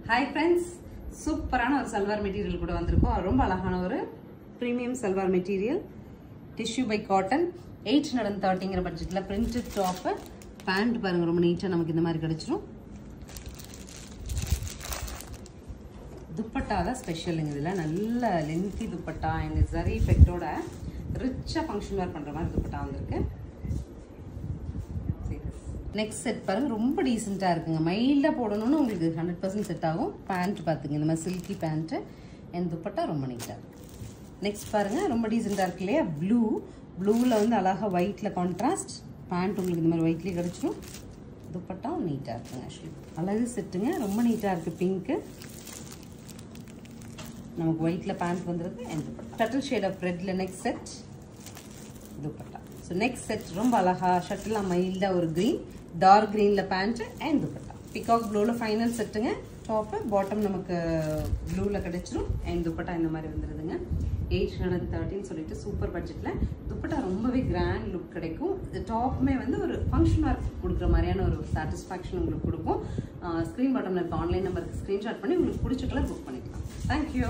Hi friends, சூப்பரான ஒரு salwar material கூட வந்திருக்கும். ரொம்ப அழகான ஒரு premium salwar material, tissue by cotton, 830ங்கிற பட்ஜெட்டில் பிரிண்டட் டாப்பு. பேண்ட் பாருங்கள், ரொம்ப நீட்டாக நமக்கு இந்த மாதிரி கிடச்சிரும். துப்பட்டா தான் ஸ்பெஷலுங்க. இதில் நல்ல லென்த்தி துப்பட்டா அண்ட் ஜரி எஃபெக்டோட ரிச்சாக ஃபங்க்ஷன் வேர் பண்ணுற மாதிரி துப்பட்டா வந்திருக்கு. நெக்ஸ்ட் செட் பாருங்க, ரொம்ப டீசெண்டாக இருக்குங்க. மைல்டாக போடணும்னு உங்களுக்கு 100% செட் ஆகும். பேண்ட் பார்த்துங்க, இந்த மாதிரி சில்கி பேண்ட்டு என் துப்பட்டா ரொம்ப நீட்டாக இருக்கு. நெக்ஸ்ட் பாருங்க, ரொம்ப டீசெண்டாக இருக்கு இல்லையா? ப்ளூவில் வந்து அழகாக ஒயிட்டில் கான்ட்ராஸ்ட். பேண்ட் உங்களுக்கு இந்த மாதிரி ஒயிட்லேயே கிடச்சிரும். துப்பட்டா நீட்டாக இருக்குங்க. ஆக்சுவலி அழகு செட்டுங்க, ரொம்ப நீட்டாக இருக்குது. பிங்க்கு நமக்கு ஒயிட்டில் பேண்ட் வந்துருக்கு. என் துப்பட்டா ஷட்டில் ஷேட் ஆஃப் ரெட்டில் next set dupatta. So next set ரொம்ப அழகா ஷட்டிலாக மைல்டாக ஒரு க்ரீன், டார்க் க்ரீனில் பேண்ட்டு அண்ட் துப்பட்டா. பிகாக் ப்ளூவில் ஃபைனல் செட்டுங்க. டாப்பு பாட்டம் நமக்கு ப்ளூவில் கிடச்சிரும். அண்ட் துப்பட்டா இந்த மாதிரி வந்துடுதுங்க. 830 சொல்லிட்டு சூப்பர் பட்ஜெட்டில் துப்பட்டா ரொம்பவே கிராண்ட் லுக் கிடைக்கும். இது டாப்புமே வந்து ஒரு ஃபங்க்ஷன் ஒர்க் கொடுக்குற மாதிரியான ஒரு சாட்டிஸ்ஃபேக்ஷன் உங்களுக்கு கொடுக்கும். ஸ்க்ரீன் பாட்டமில் இருக்க ஆன்லைன் நம்பருக்கு ஸ்க்ரீன்ஷாட் பண்ணி உங்களுக்கு பிடிச்ச கலர் புக் பண்ணிக்கலாம். தேங்க்யூ.